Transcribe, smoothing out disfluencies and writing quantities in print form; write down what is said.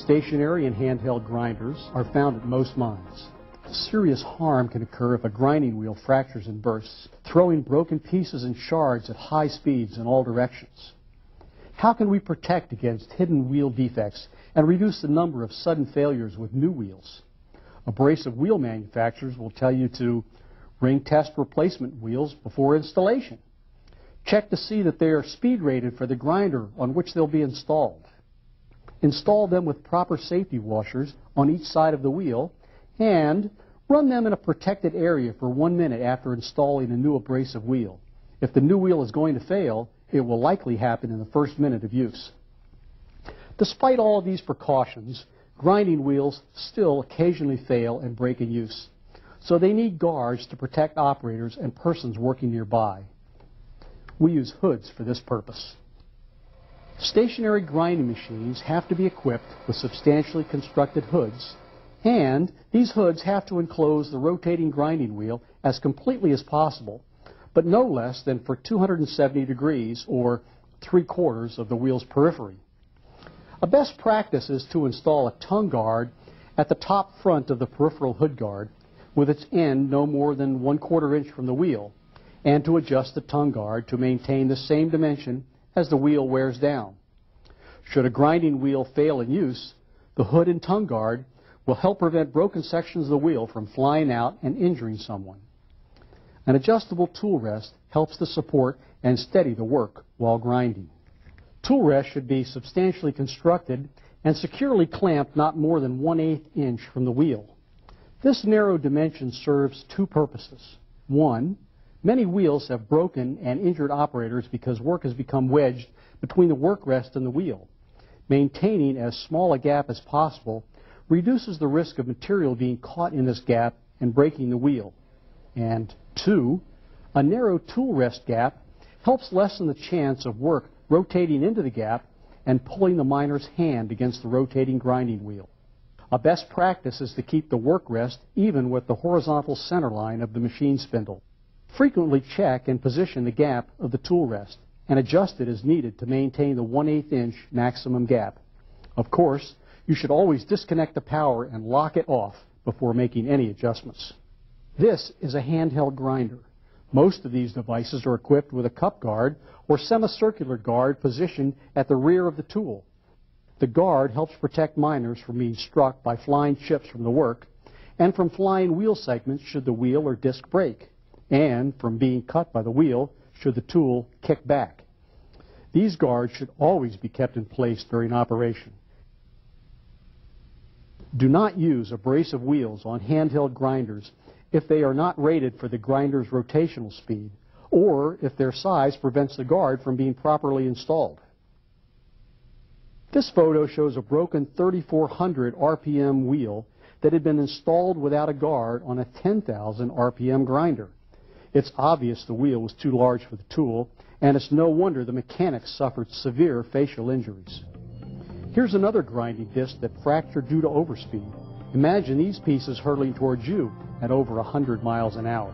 Stationary and handheld grinders are found at most mines. Serious harm can occur if a grinding wheel fractures and bursts, throwing broken pieces and shards at high speeds in all directions. How can we protect against hidden wheel defects and reduce the number of sudden failures with new wheels? Abrasive wheel manufacturers will tell you to ring test replacement wheels before installation. Check to see that they are speed rated for the grinder on which they'll be installed. Install them with proper safety washers on each side of the wheel and run them in a protected area for 1 minute after installing a new abrasive wheel. If the new wheel is going to fail, it will likely happen in the first minute of use. Despite all of these precautions, grinding wheels still occasionally fail and break in use, so they need guards to protect operators and persons working nearby. We use hoods for this purpose. Stationary grinding machines have to be equipped with substantially constructed hoods, and these hoods have to enclose the rotating grinding wheel as completely as possible, but no less than for 270 degrees, or 3/4 of the wheel's periphery. A best practice is to install a tongue guard at the top front of the peripheral hood guard, with its end no more than 1/4 inch from the wheel, and to adjust the tongue guard to maintain the same dimension as the wheel wears down. Should a grinding wheel fail in use, the hood and tongue guard will help prevent broken sections of the wheel from flying out and injuring someone. An adjustable tool rest helps to support and steady the work while grinding. Tool rest should be substantially constructed and securely clamped not more than 1/8 inch from the wheel. This narrow dimension serves two purposes. One, many wheels have broken and injured operators because work has become wedged between the work rest and the wheel. Maintaining as small a gap as possible reduces the risk of material being caught in this gap and breaking the wheel. And two, a narrow tool rest gap helps lessen the chance of work rotating into the gap and pulling the miner's hand against the rotating grinding wheel. A best practice is to keep the work rest even with the horizontal center line of the machine spindle. Frequently check and position the gap of the tool rest and adjust it as needed to maintain the 1/8 inch maximum gap. Of course, you should always disconnect the power and lock it off before making any adjustments. This is a handheld grinder. Most of these devices are equipped with a cup guard or semicircular guard positioned at the rear of the tool. The guard helps protect miners from being struck by flying chips from the work and from flying wheel segments should the wheel or disc break, and from being cut by the wheel should the tool kick back. These guards should always be kept in place during operation. Do not use abrasive wheels on handheld grinders if they are not rated for the grinder's rotational speed, or if their size prevents the guard from being properly installed. This photo shows a broken 3,400 RPM wheel that had been installed without a guard on a 10,000 RPM grinder. It's obvious the wheel was too large for the tool, and it's no wonder the mechanics suffered severe facial injuries. Here's another grinding disc that fractured due to overspeed. Imagine these pieces hurtling towards you at over 100 miles an hour.